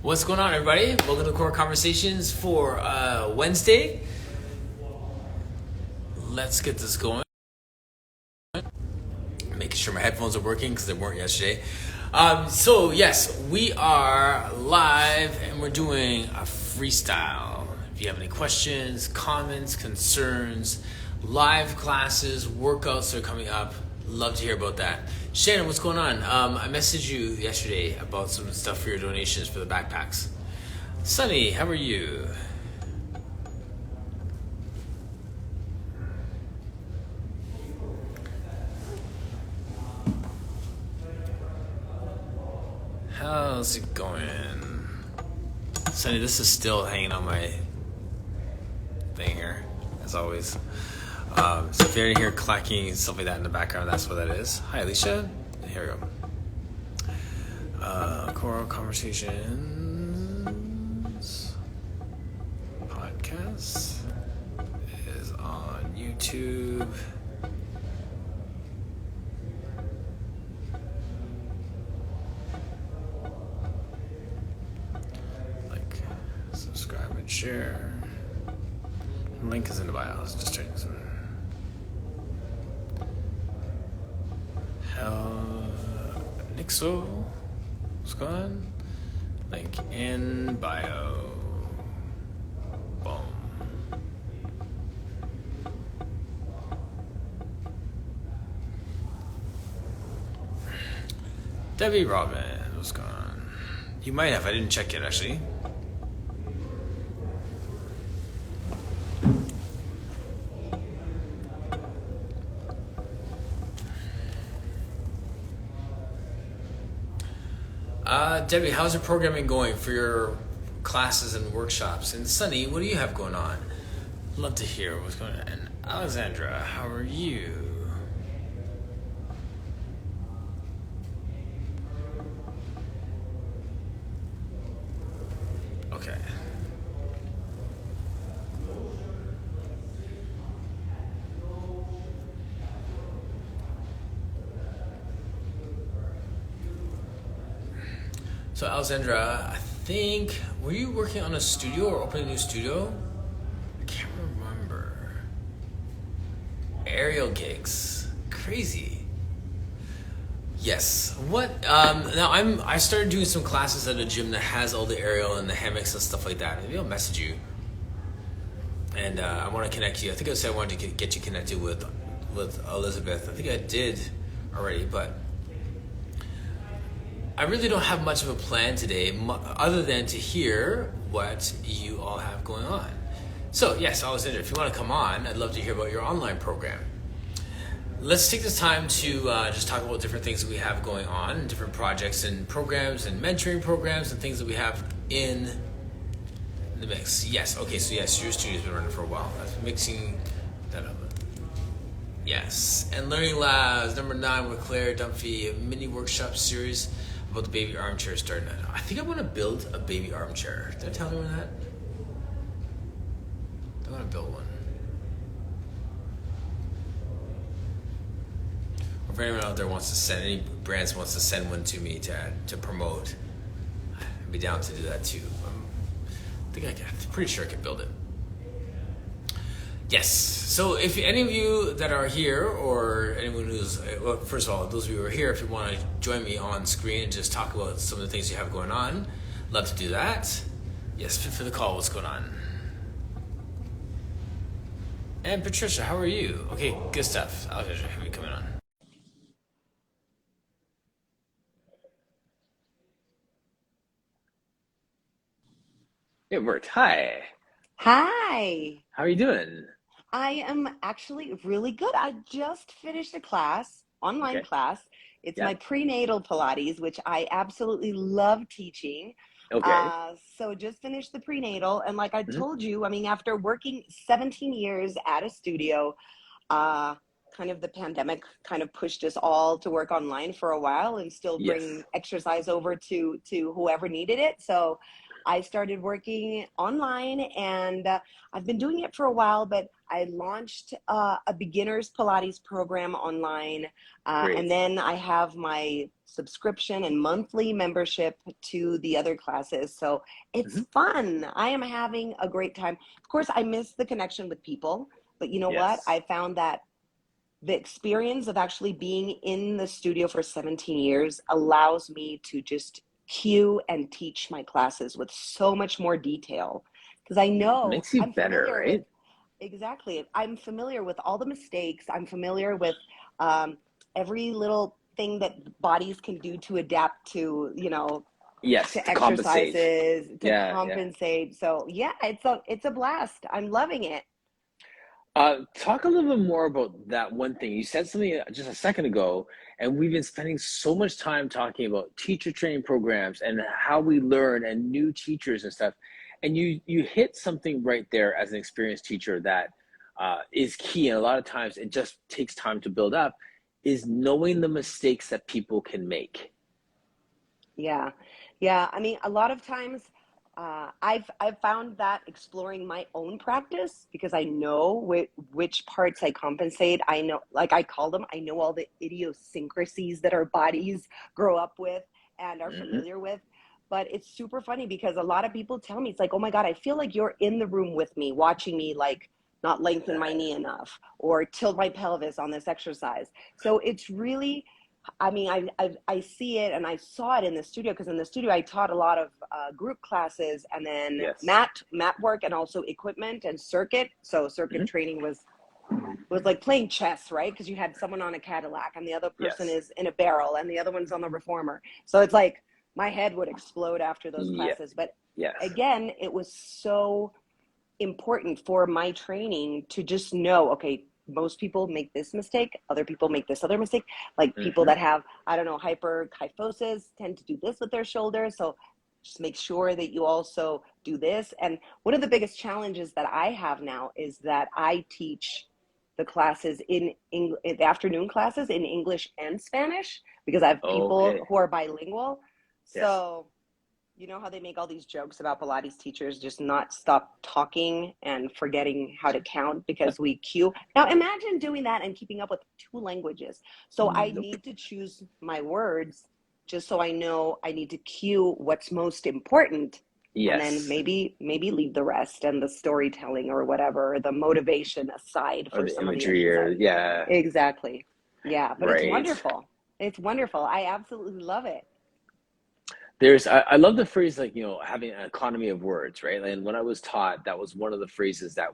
What's going on, everybody? Welcome to Core Conversations for Wednesday. Let's get this going. Making sure my headphones are working because they weren't yesterday. So yes, we are live and we're doing a freestyle. If you have any questions, comments, concerns, live classes, workouts that are coming up, love to hear about that. Shannon, what's going on? I messaged you yesterday about some stuff for your donations for the backpacks. Sunny, how are you? How's it going? Sunny, this is still hanging on my thing here, as always. So if you're hear clacking and stuff like that in the background, that's what that is. Hi, Alicia. Here we go. Choral Conversations podcast is on YouTube. Like, subscribe and share. Link is in the bio. I was just checking some. Nixo, what's going on? Link in bio. Boom. Debbie Robin, what's going on? You might have. I didn't check it actually. Debbie, how's your programming going for your classes and workshops? And Sunny, what do you have going on? Love to hear what's going on. And Alexandra, how are you? Okay. So Alexandra, I think, were you working on a studio or opening a new studio? I can't remember. Aerial gigs, crazy. Yes. What? Now I started doing some classes at a gym that has all the aerial and the hammocks and stuff like that. Maybe I'll message you. And I want to connect you. I think I said I wanted to get you connected with Elizabeth. I think I did already, but I really don't have much of a plan today other than to hear what you all have going on. So yes, Alexander, if you want to come on, I'd love to hear about your online program. Let's take this time to just talk about different things that we have going on, different projects and programs and mentoring programs and things that we have in the mix. Yes, okay, so yes, your studio's been running for a while. That's mixing that up. Yes, and Learning Labs, number 9 with Claire Dunphy, a mini workshop series about the baby armchair starting. I think I want to build a baby armchair. Did I tell anyone that? I want to build one. Or if anyone out there wants to send, any brands wants to send one to me to promote, I'd be down to do that too. I'm pretty sure I could build it. Yes. So if any of you that are here or anyone who's, well, first of all, those of you who are here, if you want to join me on screen and just talk about some of the things you have going on, love to do that. Yes, fit for the call. What's going on? And Patricia, how are you? Okay, good stuff. Alexandra, have you coming on? It worked. Hi. Hi, How are you doing? I am actually really good. I just finished a class, online Okay. class. It's Yeah. my prenatal Pilates, which I absolutely love teaching. Okay. So just finished the prenatal. And like I Hmm. told you, I mean, after working 17 years at a studio, uh, kind of the pandemic kind of pushed us all to work online for a while and still Yes. bring exercise over to whoever needed it. So I started working online, and I've been doing it for a while, but I launched a beginner's Pilates program online. And Great. then I have my subscription and monthly membership to the other classes. So it's Hmm. fun. I am having a great time. Of course, I miss the connection with people, but you know what? Yes. I found that the experience of actually being in the studio for 17 years allows me to just cue and teach my classes with so much more detail, because I know Makes you I'm better, familiar with, right? exactly, I'm familiar with all the mistakes. I'm familiar with um, every little thing that bodies can do to adapt to, Yes, to to compensate. exercises, to Yeah, yeah. compensate. So yeah, it's a blast. I'm loving it. Talk a little bit more about that one thing. You said something just a second ago, and we've been spending so much time talking about teacher training programs and how we learn and new teachers and stuff. And you hit something right there as an experienced teacher that is key. And a lot of times it just takes time to build up, is knowing the mistakes that people can make. Yeah, yeah. I mean, a lot of times, I've found that exploring my own practice, because I know which parts I compensate. I know, like I call them, I know all the idiosyncrasies that our bodies grow up with and are Hmm. familiar with. But it's super funny because a lot of people tell me, it's like, oh my God, I feel like you're in the room with me, watching me like not lengthen my knee enough or tilt my pelvis on this exercise. So it's really, I mean, I see it, and I saw it in the studio, because in the studio I taught a lot of group classes, and then Yes. mat work, and also equipment and circuit. So circuit Hmm. training was like playing chess, right? Because you had someone on a Cadillac, and the other person Yes. is in a barrel, and the other one's on the reformer. So it's like my head would explode after those Yeah. classes. But Yes. again, it was so important for my training to just know, okay, most people make this mistake, other people make this other mistake. Like people Hmm. that have, I don't know, hyperkyphosis tend to do this with their shoulders. So just make sure that you also do this. And one of the biggest challenges that I have now is that I teach the classes in the afternoon classes in English and Spanish, because I have Okay. people who are bilingual. Yes. So you know how they make all these jokes about Pilates teachers just not stop talking and forgetting how to count because we cue. Now imagine doing that and keeping up with two languages. So I Nope. need to choose my words just so I know I need to cue what's most important, and then Yes. maybe leave the rest and the storytelling or whatever, the motivation aside Or for the some of the imagery, or exercise. yeah, Exactly. Yeah, but it's right. wonderful. It's wonderful. I absolutely love it. I love the phrase, like, having an economy of words, right? And when I was taught, that was one of the phrases that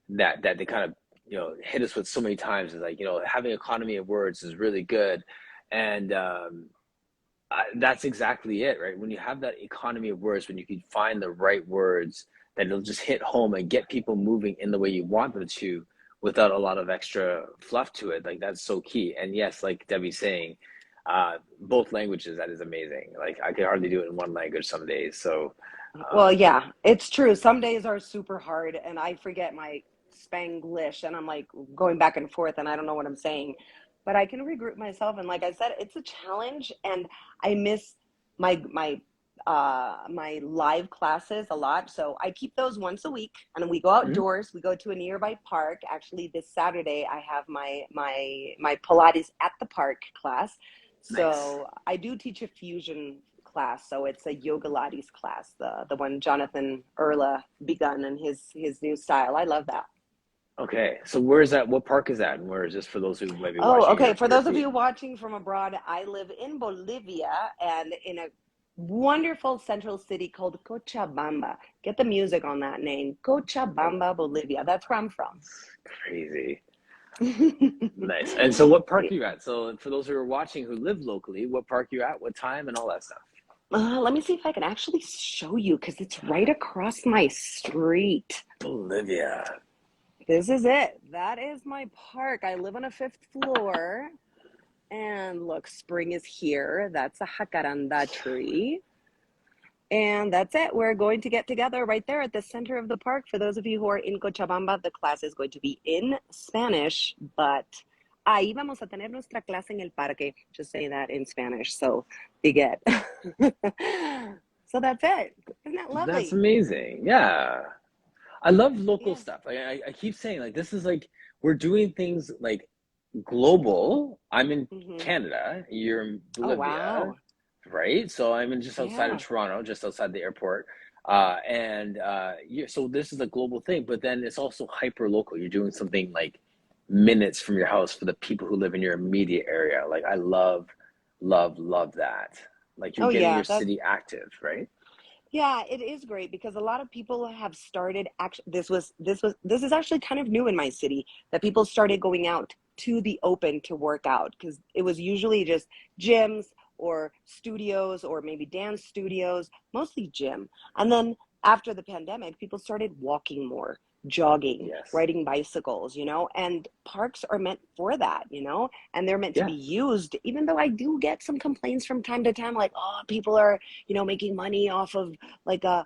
that they kind of, hit us with so many times, is like, having economy of words is really good. And that's exactly it, right? When you have that economy of words, when you can find the right words, that it'll just hit home and get people moving in the way you want them to, without a lot of extra fluff to it. Like, that's so key. And yes, like Debbie's saying, both languages, that is amazing. Like, I could hardly do it in one language some days. So, Well, um, yeah, it's true. Some days are super hard and I forget my Spanglish and I'm like going back and forth and I don't know what I'm saying. But I can regroup myself, and like I said, it's a challenge, and I miss my live classes a lot. So I keep those once a week, and we go mhm, outdoors. We go to a nearby park. Actually, this Saturday I have my Pilates at the park class. nice. So I do teach a fusion class. So it's a yoga Lattes class, the one Jonathan Erla begun in his new style. I love that. Okay. So where is that? What park is that? And where is this, for those who might be Oh, watching okay. For your those of feed? you watching from abroad, I live in Bolivia and in a wonderful central city called Cochabamba. Get the music on that name, Oh, Cochabamba, Bolivia. That's where I'm from. crazy. Nice. And so what park are you at? So for those who are watching who live locally, what park you at, what time, and all that stuff. Let me see if I can actually show you, because it's right across my street. Bolivia. This is it. That is my park. I live on a fifth floor. And look, spring is here. That's a jacaranda tree. And that's it. We're going to get together right there at the center of the park. For those of you who are in Cochabamba, the class is going to be in Spanish, but ahí vamos a tener nuestra clase en el parque. Just say that in Spanish, so you get. So that's it. Isn't that That's lovely? amazing. Yeah. I love local Yeah. stuff. Like I keep saying like this is like we're doing things like global. I'm in Hmm. Canada, you're in Oh, Bolivia, wow. right? So I'm in just outside of Yeah. Toronto, just outside the airport. So this is a global thing, but then it's also hyper local. You're doing something like minutes from your house for the people who live in your immediate area. Like I love, love, love that. Like you're Oh, getting yeah. your city active, right? Yeah, it is great because a lot of people have started actually this is actually kind of new in my city that people started going out to the open to work out because it was usually just gyms or studios or maybe dance studios, mostly gym. And then after the pandemic, people started walking more, jogging, Yes. riding bicycles, and parks are meant for that, and they're meant to be Yes. used, even though I do get some complaints from time to time like, oh, people are making money off of like a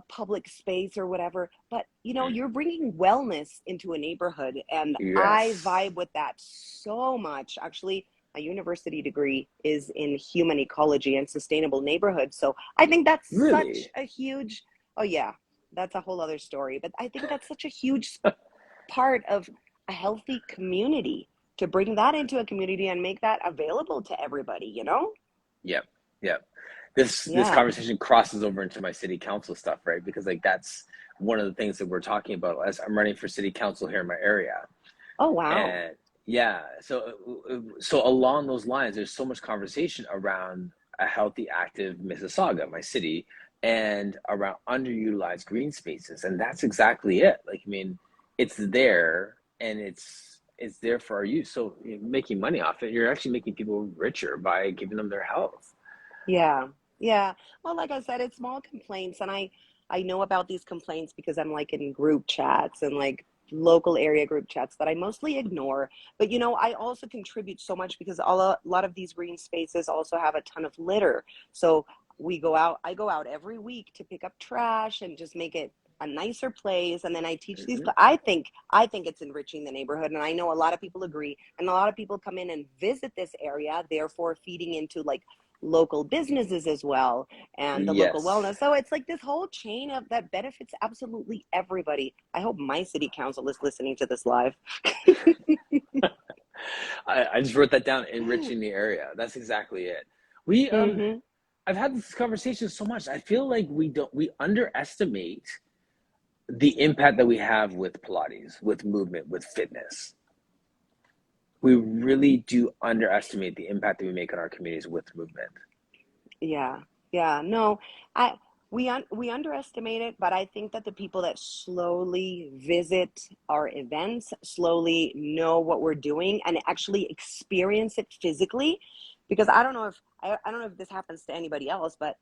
public space or whatever. But you're bringing wellness into a neighborhood, and I Yes. vibe with that so much. Actually, my university degree is in human ecology and sustainable neighborhoods. So I think that's such Really? a huge, oh yeah, that's a whole other story. But I think that's such a huge part of a healthy community to bring that into a community and make that available to everybody. Yep. Yep. This Yeah. conversation crosses over into my city council stuff, right? Because like that's one of the things that we're talking about as I'm running for city council here in my area. Oh, wow. And yeah, so along those lines, there's so much conversation around a healthy, active Mississauga, my city, and around underutilized green spaces. And that's exactly it. Like, I mean, it's there and it's there for our use. So making money off it, you're actually making people richer by giving them their health. Yeah. Yeah. Well, like I said, it's small complaints, and I know about these complaints because I'm like in group chats and like local area group chats that I mostly ignore. But I also contribute so much because a lot of these green spaces also have a ton of litter. So I go out every week to pick up trash and just make it a nicer place, and then I teach these Hmm. I think it's enriching the neighborhood, and I know a lot of people agree, and a lot of people come in and visit this area, therefore feeding into like local businesses as well and the local Yes. wellness. So it's like this whole chain of that benefits absolutely everybody. I hope my city council is listening to this live. I just wrote that down, enriching the area. That's exactly it. We Hmm. I've had this conversation so much. I feel like we underestimate the impact that we have with Pilates, with movement, with fitness. We really do underestimate the impact that we make on our communities with movement. Yeah, yeah. No, I we underestimate it, but I think that the people that slowly visit our events, slowly know what we're doing, and actually experience it physically, because I don't know if this happens to anybody else, but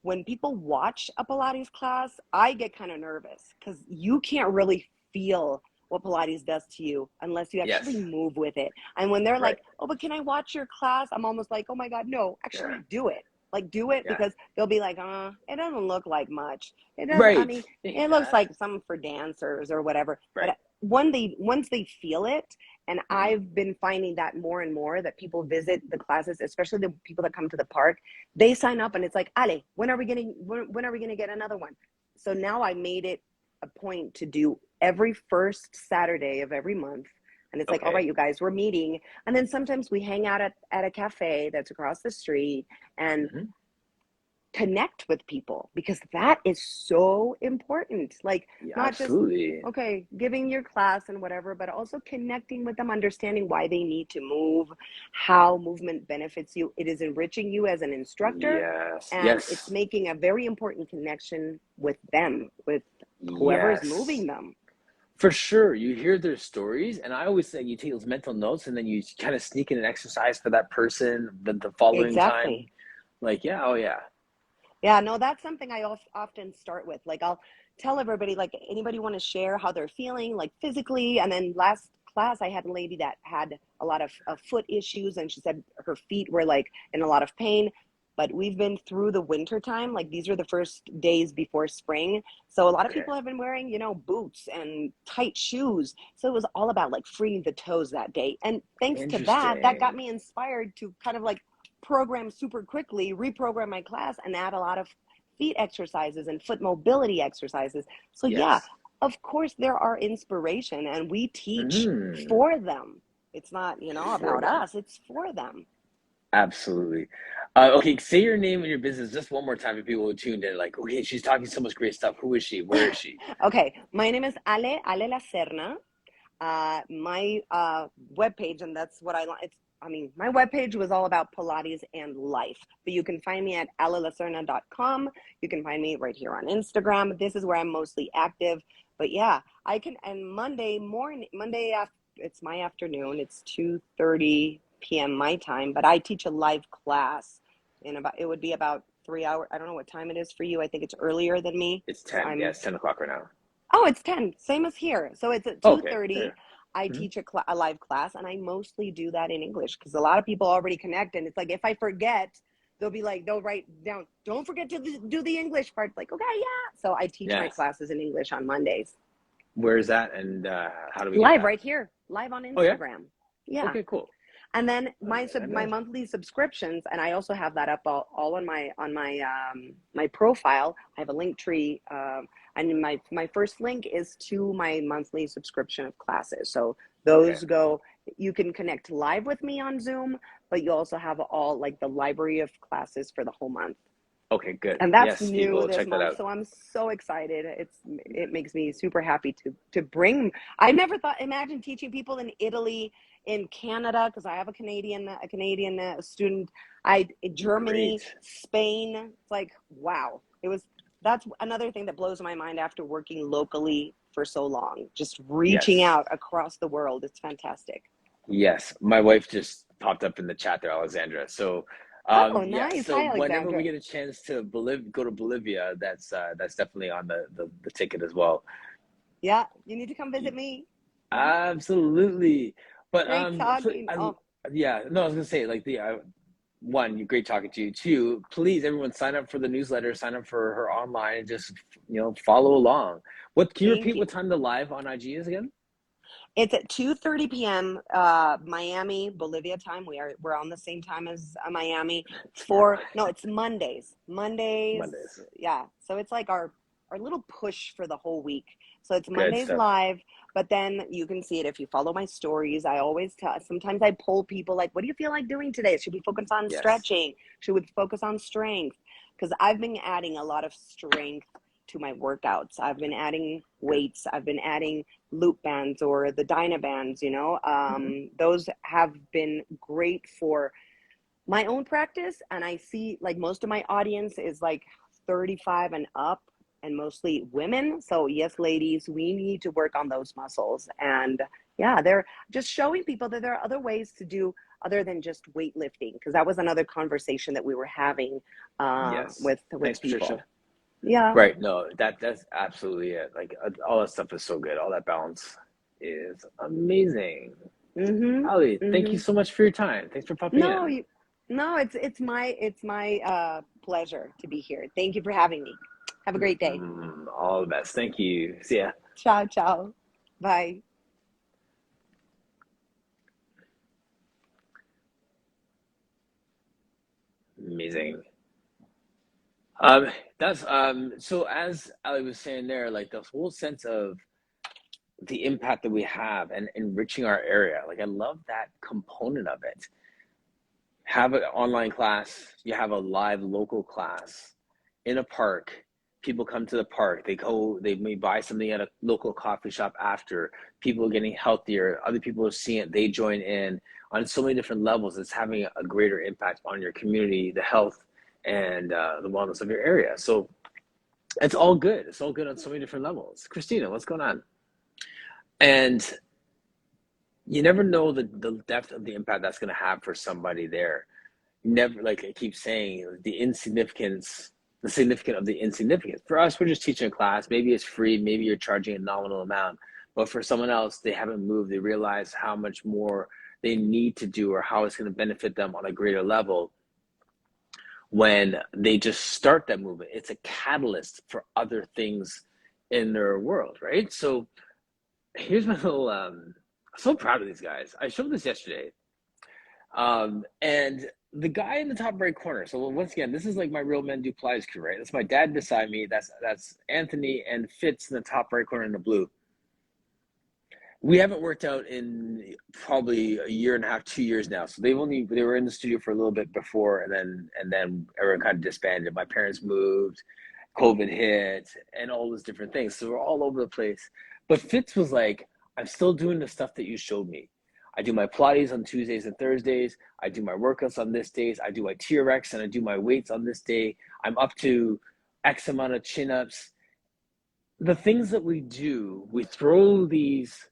when people watch a Pilates class, I get kind of nervous because you can't really feel what Pilates does to you unless you actually Yes, move with it. And when they're right. like, "Oh, but can I watch your class?" I'm almost like, "Oh my God, no, Yeah, actually do it." Like do it yeah. because they'll be like, it doesn't look like much. It doesn't, I Right. mean, it looks Yeah. like something for dancers or whatever. Right. But once they feel it, and Hmm. I've been finding that more and more that people visit the classes, especially the people that come to the park, they sign up and it's like, Ale, when are we gonna get another one? So now I made it a point to do every first Saturday of every month. And it's like, all right, Okay. you guys, we're meeting. And then sometimes we hang out at a cafe that's across the street and Hmm. connect with people because that is so important. Like, Yeah, not just, absolutely. okay, giving your class and whatever, but also connecting with them, understanding why they need to move, how movement benefits you. It is enriching you as an instructor, Yes. and it's Yes. making a very important connection with them, with whoever is moving Yes. them. For sure. You hear their stories, and I always say you take those mental notes and then you kind of sneak in an exercise for that person the following time. Exactly. Like, yeah, oh yeah. Yeah, no, that's something I often start with. Like, I'll tell everybody, like, anybody want to share how they're feeling, like physically. And then last class, I had a lady that had a lot of foot issues, and she said her feet were like in a lot of pain. But we've been through the winter time, like these are the first days before spring. So a lot of Okay. people have been wearing, boots and tight shoes. So it was all about like freeing the toes that day. And thanks to that, that got Interesting. me inspired to kind of like program super quickly, reprogram my class, and add a lot of feet exercises and foot mobility exercises. So yeah, Yes. of course there are inspiration, and we teach Mm, for them. It's not, for about them. us, it's for them. Absolutely. Okay, say your name and your business just one more time for people who tuned in. Like, okay, she's talking so much great stuff. Who is she? Where is she? Okay, my name is Ale Lacerna. My webpage, and that's what my webpage was all about Pilates and life. But you can find me at alelacerna.com. You can find me right here on Instagram. This is where I'm mostly active. But yeah, I can. And Monday after, it's my afternoon. It's 2:30 p.m. my time. But I teach a live class it would be about 3 hours. I don't know what time it is for you. I think it's earlier than me. It's So 10. Yeah, it's 10 o'clock right now. Oh, it's 10, same as here. So it's at Okay. 2:30. There. I Mhm. teach a live class, and I mostly do that in English because a lot of people already connect. And it's like, if I forget, they'll write down, don't forget to do the English part. Like, okay, yeah. So I teach my Yes. classes in English on Mondays. Where is that and how do we get Live that? right here, live on Oh, yeah? Instagram. Yeah. Okay, cool. And then I my know. monthly subscriptions, and I also have that up all on my profile. I have a link tree, and my first link is to my monthly subscription of classes. So Okay. those go. You can connect live with me on Zoom, but you also have all like the library of classes for the whole month. Okay, good. And that's Yes, people, new this check that month, out. so I'm so excited. It makes me super happy to bring. I never thought imagine teaching people in Italy, in Canada, because I have a Canadian student. Germany, Great. Spain. It's like, wow. That's another thing that blows my mind after working locally for so long. Just reaching Yes. out across the world. It's fantastic. Yes. My wife just popped up in the chat there, Alexandra. So, Oh, yeah. nice. So Hi, whenever we Alexandra. get a chance to go to Bolivia, that's definitely on the ticket as well. Yeah, you need to come visit me. Absolutely. But Great talking. Oh, yeah, no, I was gonna say like the one, you great talking to you. Two, please everyone sign up for the newsletter, sign up for her online, and just follow along. What can you thank repeat you. what time the live on IG is again? It's at 2:30 p.m. Miami, Bolivia time. We're on the same time as Miami. Smart. No, it's Mondays. Mondays, Mondays. yeah. So it's like our little push for the whole week. So it's Good Mondays stuff. live, but then you can see it if you follow my stories. I always tell. Sometimes I poll people like, "What do you feel like doing today? Should we focus on Yes. stretching? Should we focus on strength?" Because I've been adding a lot of strength to my workouts. I've been adding Good. weights. I've been adding loop bands or the Dynabands, Hmm. those have been great for my own practice. And I see like most of my audience is like 35 and up and mostly women. So yes, ladies, we need to work on those muscles. And yeah, they're just showing people that there are other ways to do other than just weightlifting. Because that was another conversation that we were having Yes. with Thanks, people. Patricia. Yeah. Right. No, that's absolutely it. Like all that stuff is so good. All that balance is amazing. Mm-hmm. Ali, thank you Mm-hmm. so much for your time. Thanks for popping No, in. no, it's my pleasure to be here. Thank you for having me. Have a great day. All the best. Thank you. See ya. Ciao, ciao. Bye. Amazing. That's so as Ali was saying there, like the whole sense of the impact that we have and enriching our area. Like I love that component of it. Have an online class, you have a live local class in a park. People come to the park, they may buy something at a local coffee shop after. People are getting healthier, other people are seeing it, they join in on so many different levels. It's having a greater impact on your community, the health and the wellness of your area. So it's all good. It's all good on so many different levels. Christina, what's going on? And you never know the depth of the impact that's going to have for somebody there. Never, like I keep saying, the significance of the insignificance. For us, we're just teaching a class. Maybe it's free, maybe you're charging a nominal amount. But for someone else, they haven't moved. They realize how much more they need to do or how it's going to benefit them on a greater level when they just start that movement. It's a catalyst for other things in their world, right? So here's my little I'm so proud of these guys. I showed this yesterday. And the guy in the top right corner. So once again, this is like my real men do plies crew, right? That's my dad beside me. That's Anthony and Fitz in the top right corner in the blue. We haven't worked out in probably a year and a half, 2 years now. So they were in the studio for a little bit before, and then everyone kind of disbanded. My parents moved, COVID hit, and all those different things. So we're all over the place. But Fitz was like, I'm still doing the stuff that you showed me. I do my Pilates on Tuesdays and Thursdays. I do my workouts on this days. I do my TRX and I do my weights on this day. I'm up to X amount of chin-ups. The things that we do, we throw these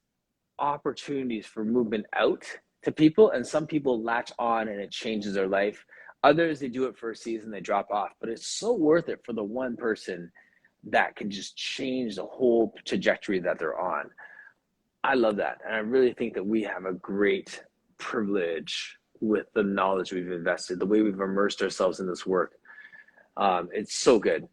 opportunities for movement out to people, and some people latch on and it changes their life. Others, they do it for a season, they drop off, but it's so worth it for the one person that can just change the whole trajectory that they're on. I love that, and I really think that we have a great privilege with the knowledge we've invested, the way we've immersed ourselves in this work. It's so good.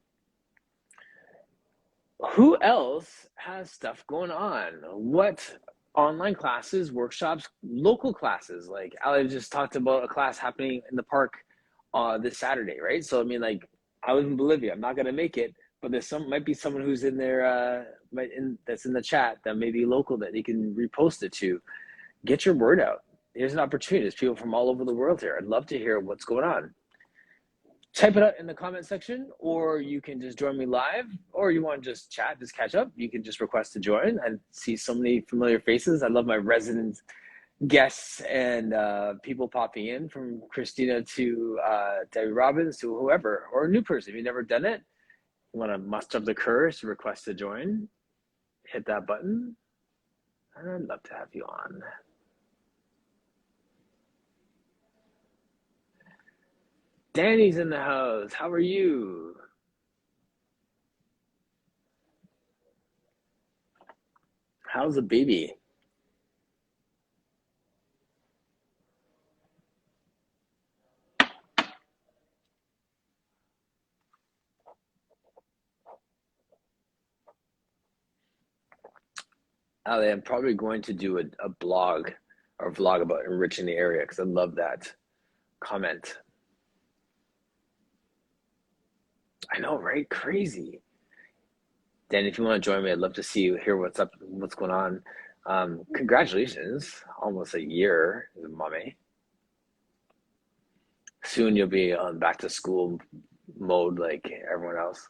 Who else has stuff going on? What online classes, workshops, local classes? Like Ali just talked about a class happening in the park this Saturday, right? So I mean, like, I live in Bolivia. I'm not gonna make it, but might be someone who's in there, that's in the chat that may be local that you can repost it to. Get your word out. Here's an opportunity. There's people from all over the world here. I'd love to hear what's going on. Type it out in the comment section, or you can just join me live, or you want to just chat, just catch up. You can just request to join. I see so many familiar faces. I love my resident guests and people popping in, from Christina to Debbie Robbins to whoever, or a new person. If you've never done it, you want to muster up the courage to request to join, hit that button. I'd love to have you on. Danny's in the house. How are you? How's the baby? Ali, I'm probably going to do a blog or vlog about enriching the area, because I love that comment. I know, right? Crazy. Dan, if you want to join me, I'd love to see you, hear what's up, what's going on. Congratulations, almost a year as a mommy. Soon you'll be on back to school mode like everyone else.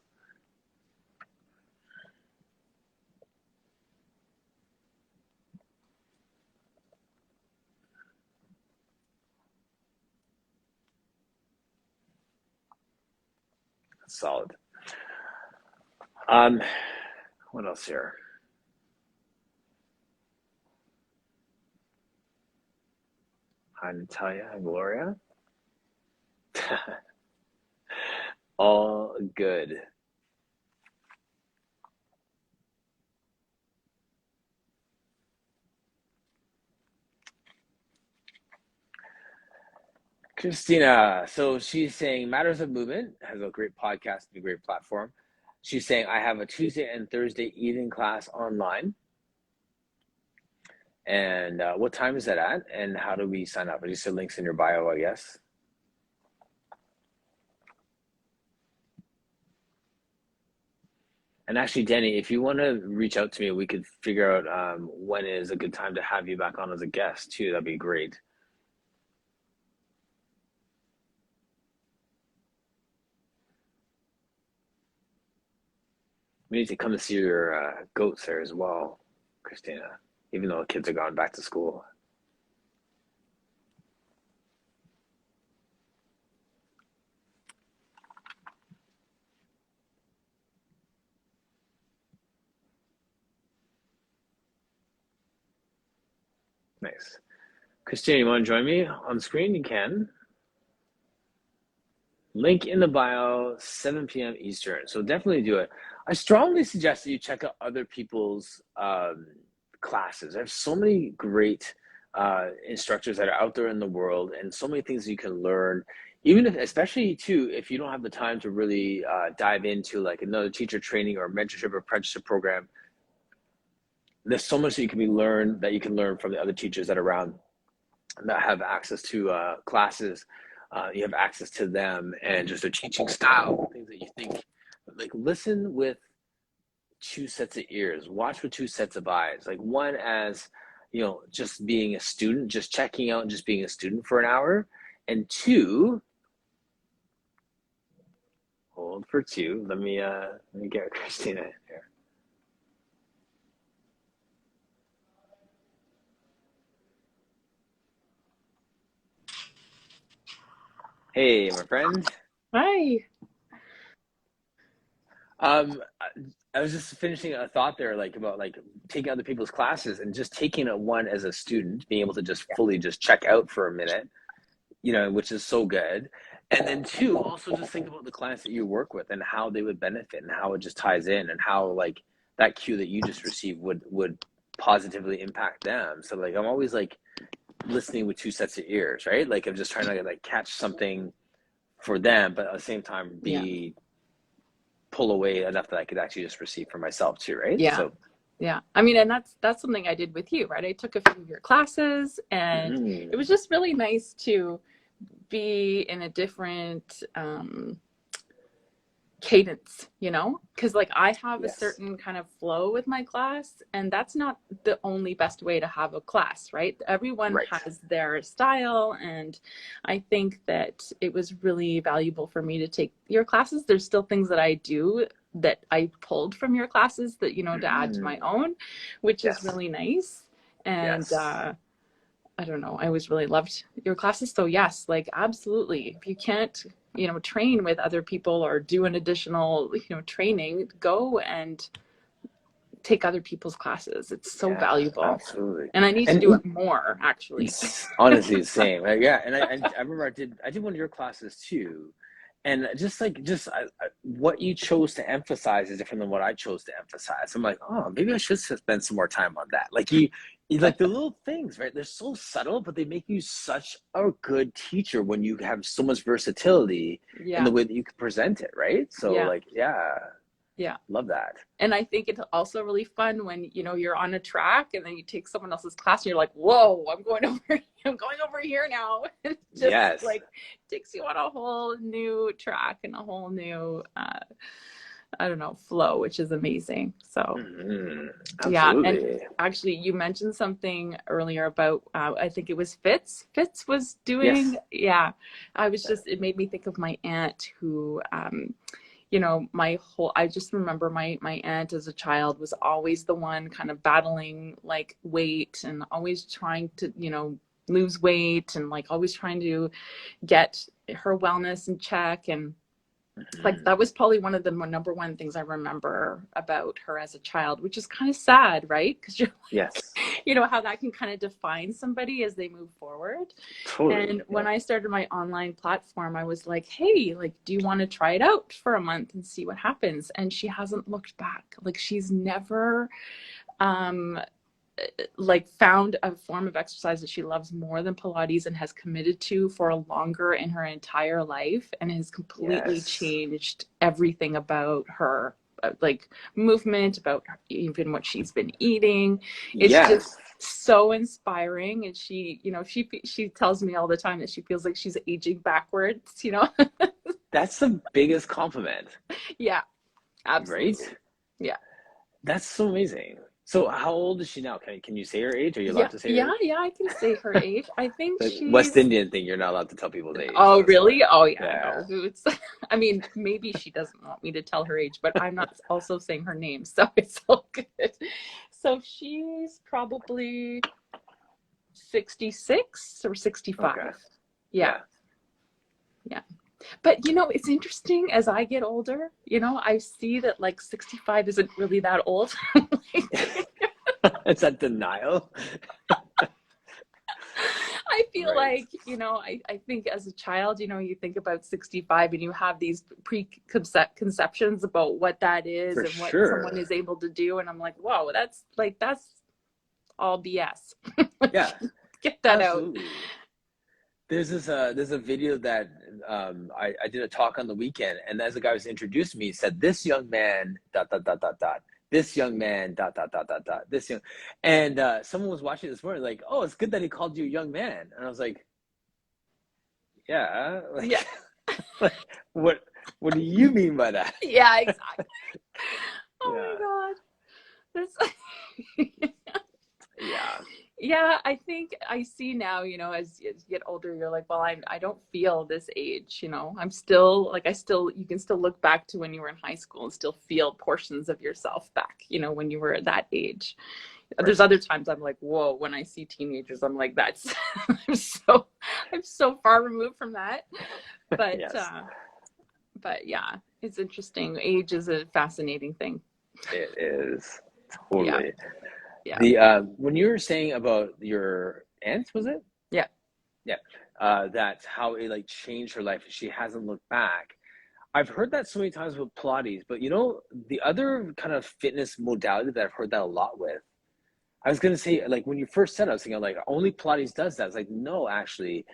Solid. What else here? Hi, Natalia. Hi, Gloria. All good. Christina, so she's saying Matters of Movement has a great podcast and a great platform. She's saying, I have a Tuesday and Thursday evening class online. And what time is that at? And how do we sign up? I just said links in your bio, I guess. And actually, Danny, if you want to reach out to me, we could figure out when is a good time to have you back on as a guest too. That'd be great. We need to come to see your goats there as well, Christina, even though the kids are gone back to school. Nice. Christina, you want to join me on screen? You can. Link in the bio, 7 p.m. Eastern. So definitely do it. I strongly suggest that you check out other people's classes. There's so many great instructors that are out there in the world, and so many things you can learn. Even if, especially too, if you don't have the time to really dive into like another teacher training or mentorship or apprenticeship program, there's so much that you can learn from the other teachers that are around that have access to classes. You have access to them and just their teaching style, things that you think, like listen with two sets of ears, watch with two sets of eyes. Like one as, just being a student, just checking out and just being a student for an hour. And two, hold for two. Let me get Christina in here. Hey, my friend. Hi. I was just finishing a thought there, like about like taking other people's classes and just taking a one as a student, being able to just fully just check out for a minute, which is so good. And then two, also just think about the clients that you work with and how they would benefit and how it just ties in and how like that cue that you just received would positively impact them. So like I'm always like listening with two sets of ears, right? Like I'm just trying to like catch something for them, but at the same time Yeah. pull away enough that I could actually just receive for myself too, right? Yeah. So Yeah. I mean, and that's something I did with you, right? I took a few of your classes, and it was just really nice to be in a different cadence, because like I have a yes. certain kind of flow with my class, and that's not the only best way to have a class, right? Everyone Right. has their style, and I think that it was really valuable for me to take your classes. There's still things that I do that I pulled from your classes that, to add to my own, which Yes. is really nice. And Yes. I don't know, I always really loved your classes. So yes, like absolutely. If you can't, train with other people or do an additional, training, go and take other people's classes. It's so valuable. Absolutely. And I need to do it more, actually. It's honestly the same. Yeah, and I remember I did one of your classes too, and what you chose to emphasize is different than what I chose to emphasize. I'm like, oh, maybe I should spend some more time on that. Like you like the little things, right? They're so subtle, but they make you such a good teacher when you have so much versatility in the way that you can present it, right? So like, yeah, love that. And I think it's also really fun when, you're on a track and then you take someone else's class and you're like, whoa, I'm going over here now. It just like takes you on a whole new track and a whole new, I don't know, flow, which is amazing. So yeah. And actually you mentioned something earlier about, I think it was Fitz was doing. Yeah. It made me think of my aunt who, I just remember my aunt as a child was always the one kind of battling like weight and always trying to, lose weight and like always trying to get her wellness in check. And like that was probably one of the number one things I remember about her as a child, which is kind of sad, right? Because you're like, how that can kind of define somebody as they move forward. Totally. And when I started my online platform, I was like, hey, like, do you want to try it out for a month and see what happens? And she hasn't looked back. Like she's never like found a form of exercise that she loves more than Pilates and has committed to for longer in her entire life, and has completely changed everything about her, like movement, about even what she's been eating. It's just so inspiring. And she, she tells me all the time that she feels like she's aging backwards, That's the biggest compliment. Yeah, absolutely. Right? Yeah. That's so amazing. So how old is she now? Can you say her age? Are you allowed to say her age? Yeah, I can say her age. I think she's... West Indian thing, you're not allowed to tell people's age. Oh, really? Oh, yeah. No. I mean, maybe she doesn't want me to tell her age, but I'm not also saying her name, so it's all good. So she's probably 66 or 65. Okay. Yeah. But, it's interesting as I get older, I see that like 65 isn't really that old. It's that denial. I feel like, I think as a child, you think about 65 and you have these preconceptions about what that is and what someone is able to do. And I'm like, whoa, that's all BS. Yeah. Get that out. There's a video that I did a talk on the weekend, and as the guy was introduced to me, he said, "This young man, ... This young man, ... This young," and someone was watching this morning, like, "Oh, it's good that he called you a young man," and I was like, Yeah. Like, Yeah. like what do you mean by that? Yeah, exactly. Oh Yeah. my God. That's Yeah. yeah, I think I see now, as you get older, you're like, well, I don't feel this age, I'm still like, you can still look back to when you were in high school and still feel portions of yourself back, when you were at that age. Right. There's other times I'm like, whoa, when I see teenagers, I'm like, that's, I'm so far removed from that. But, Yes. but yeah, it's interesting. Age is a fascinating thing. It is Yeah. totally. Yeah. The when you were saying about your aunt, was it? Yeah. Yeah. That's how it like changed her life. She hasn't looked back. I've heard that so many times with Pilates, but the other kind of fitness modality that I've heard that a lot with, I was gonna say, like when you first said it, I was thinking like only Pilates does that. It's like, no, actually,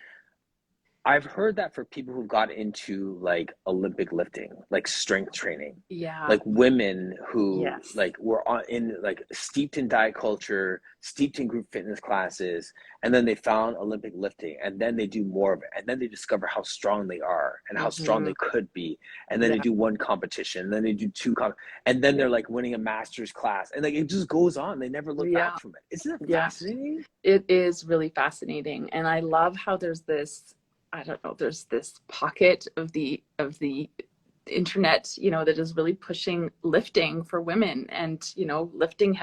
I've heard that for people who got into like Olympic lifting, like strength training, Yeah. like women who Yes. like were in like steeped in diet culture, steeped in group fitness classes, and then they found Olympic lifting, and then they do more of it, and then they discover how strong they are and how strong Mm-hmm. they could be, and then they Yeah. do one competition, and then they do and then they're like winning a master's class, and like it just goes on. They never look Yeah. back from it. Isn't it Yeah. fascinating? It is really fascinating. And I love how there's this, I don't know, there's this pocket of the internet, that is really pushing lifting for women and,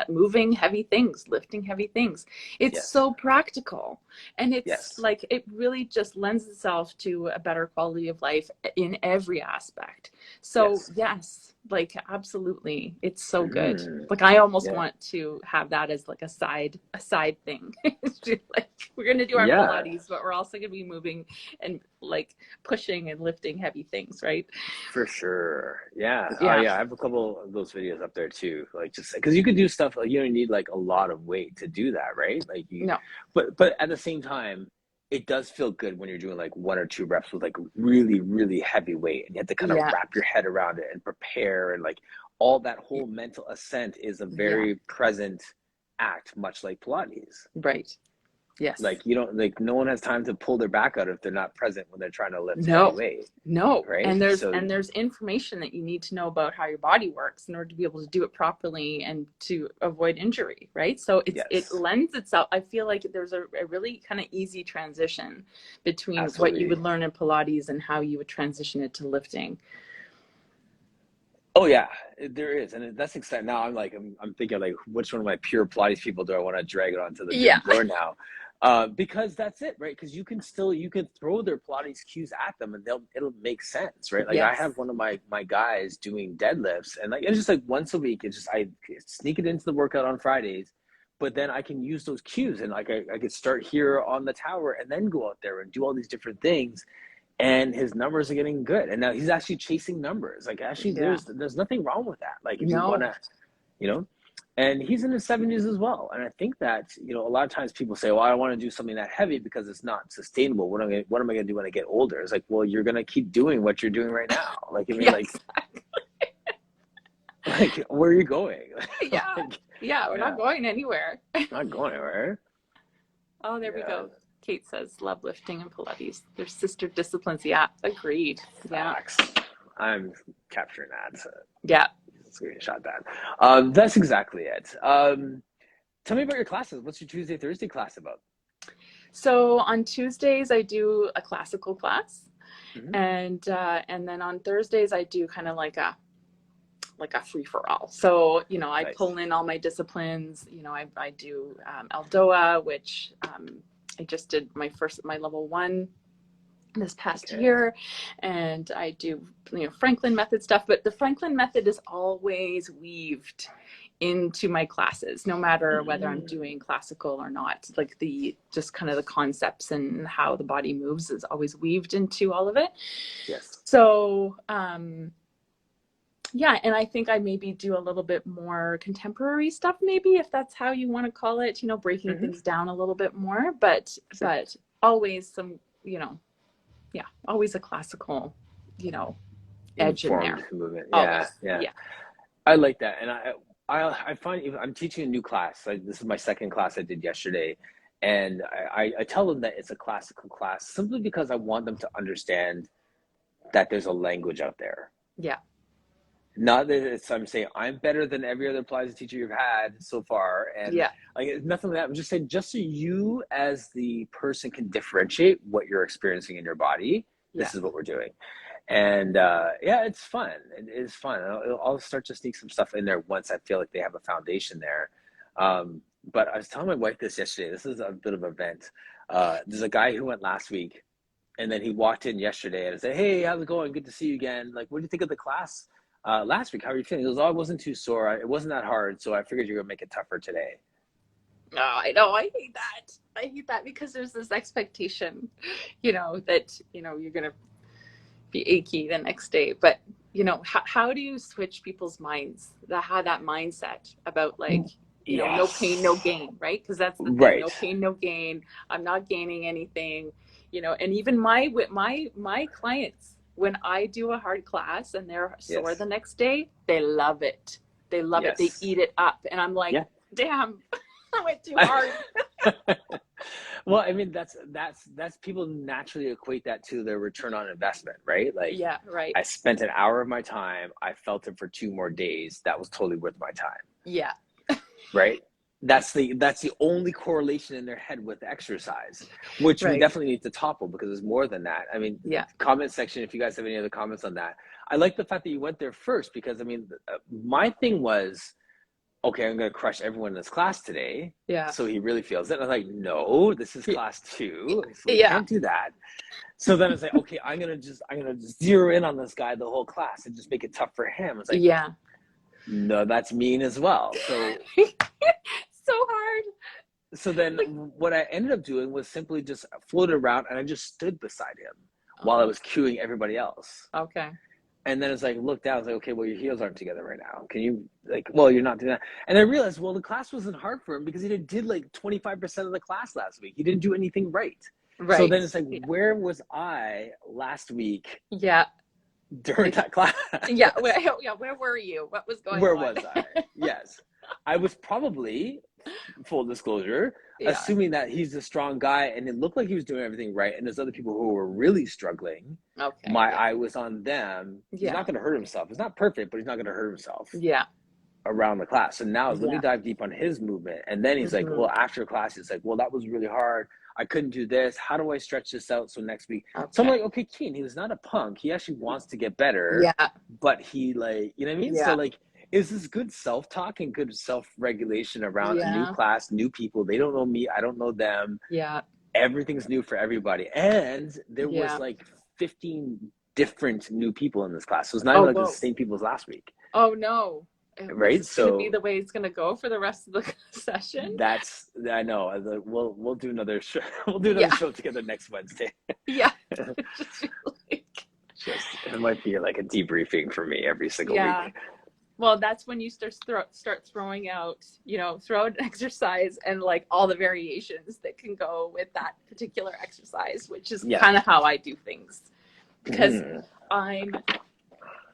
moving heavy things, lifting heavy things. It's Yes. so practical. And it's Yes. like, it really just lends itself to a better quality of life in every aspect. So yes, like absolutely. It's so good. Mm, Like I almost yeah. want to have that as like a side thing. It's just like we're going to do our Yeah. Pilates, but we're also going to be moving and like pushing and lifting heavy things, right? For sure. Yeah. Oh, Yeah. yeah. I have a couple of those videos up there too. Like just because you could do stuff like you don't need like a lot of weight to do that, right? Like No. but at the same time, it does feel good when you're doing like 1 or 2 reps with like really, really heavy weight and you have to kind of Yeah. wrap your head around it and prepare and like all that whole mental ascent is a very present act, much like Pilates. Right. Yes. Like you don't like no one has time to pull their back out if they're not present when they're trying to lift heavy No. weight. No. Right. And there's information that you need to know about how your body works in order to be able to do it properly and to avoid injury, right? So it lends itself. I feel like there's a really kind of easy transition between what you would learn in Pilates and how you would transition it to lifting. Oh yeah, there is, and that's exciting. Now I'm thinking like, which one of my pure Pilates people do I want to drag it onto the gym floor now? Because that's it, right? Because you can throw their Pilates cues at them, and it'll make sense, right? Like I have one of my guys doing deadlifts, and like it's just like once a week. It's just I sneak it into the workout on Fridays, but then I can use those cues, and like I could start here on the tower, and then go out there and do all these different things. And his numbers are getting good, and now he's actually chasing numbers. Like actually, there's nothing wrong with that. Like if you want to, and he's in his 70s as well. And I think that a lot of times people say, "Well, I don't want to do something that heavy because it's not sustainable. What am I going to do when I get older?" It's like, well, you're going to keep doing what you're doing right now. Like I mean, like where are you going? We're not going anywhere. Not going anywhere. Oh, there we go. Kate says, love lifting and Pilates. They're sister disciplines. Yeah, agreed. Facts. I'm capturing that. So yeah. Screenshot that. That's exactly it. Tell me about your classes. What's your Tuesday, Thursday class about? So on Tuesdays, I do a classical class. And then on Thursdays, I do kind of like a free-for-all. So, I pull in all my disciplines. I do Aldoa, which I just did my level 1 this past year, and I do Franklin method stuff, but the Franklin method is always weaved into my classes, no matter whether I'm doing classical or not. Like just kind of the concepts and how the body moves is always weaved into all of it. Yes. So yeah, and I think I maybe do a little bit more contemporary stuff, maybe, if that's how you want to call it, breaking things down a little bit more, but always some, always a classical, edge in there. Movement. Yeah. I like that. And I find I'm teaching a new class. This is my second class I did yesterday. And I tell them that it's a classical class simply because I want them to understand that there's a language out there. Yeah. Not that I'm saying I'm better than every other Pilates teacher you've had so far, and Yeah. like nothing like that. I'm just saying, just so you as the person can differentiate what you're experiencing in your body, this is what we're doing. And yeah, it's fun. It is fun. I'll start to sneak some stuff in there once I feel like they have a foundation there. But I was telling my wife this yesterday. This is a bit of an event. There's a guy who went last week, and then he walked in yesterday and said, "Hey, how's it going? Good to see you again. Like, what do you think of the class last week? How are you feeling?" He goes, "Oh, I wasn't too sore. It wasn't that hard, so I figured you were gonna make it tougher today." Oh, I know. I hate that. I hate that because there's this expectation, that, you're going to be achy the next day. But, how do you switch people's minds that have that mindset about like, no pain, no gain, right? Because that's the thing, Right. no pain, no gain. I'm not gaining anything, and even my clients, when I do a hard class and they're sore the next day, they love it. They love it. They eat it up. And I'm like, damn, I went too hard. Well, I mean, that's people naturally equate that to their return on investment, right? Like, yeah, right. I spent an hour of my time. I felt it for 2 more days. That was totally worth my time. Yeah. Right. That's the only correlation in their head with exercise, which we definitely need to topple because there's more than that. I mean, comment section, if you guys have any other comments on that. I like the fact that you went there first because, I mean, my thing was, okay, I'm going to crush everyone in this class today. Yeah. So he really feels it. And I was like, no, this is class 2. So we can't do that. So then I was like, okay, I'm going to just zero in on this guy the whole class and just make it tough for him. It's like, no, that's mean as well. So so hard. So then what I ended up doing was simply just floated around and I just stood beside him while I was cueing everybody else. Okay. And then it's like, look down, I was like, okay, well, your heels aren't together right now. Can you, like, well, you're not doing that. And I realized, well, the class wasn't hard for him because he did like 25% of the class last week. He didn't do anything right. Right. So then it's like, where was I last week? Yeah. During that class? Where were you? What was going on? Where was I? Yes. I was probably, full disclosure, assuming that he's a strong guy and it looked like he was doing everything right. And there's other people who were really struggling. Okay. My eye was on them. He's not going to hurt himself. It's not perfect, but he's not going to hurt himself. Yeah. Around the class. So now let me dive deep on his movement. And then he's like, well, after class, he's like, well, that was really hard. I couldn't do this. How do I stretch this out so next week? Okay. So I'm like, okay, Keen, he was not a punk. He actually wants to get better. Yeah. But he like, you know what I mean? Yeah. So like, is this good self-talk and good self-regulation around a new class, new people? They don't know me. I don't know them. Yeah. Everything's new for everybody. And there was like 15 different new people in this class. So it's not even like the same people as last week. Oh, no. Right. So to be the way it's going to go for the rest of the session. I know. We'll do another show. We'll do another show together next Wednesday. Yeah. It might be like a debriefing for me every single week. Well, that's when you start throwing out, throw out an exercise and like all the variations that can go with that particular exercise, which is kind of how I do things. Because I'm,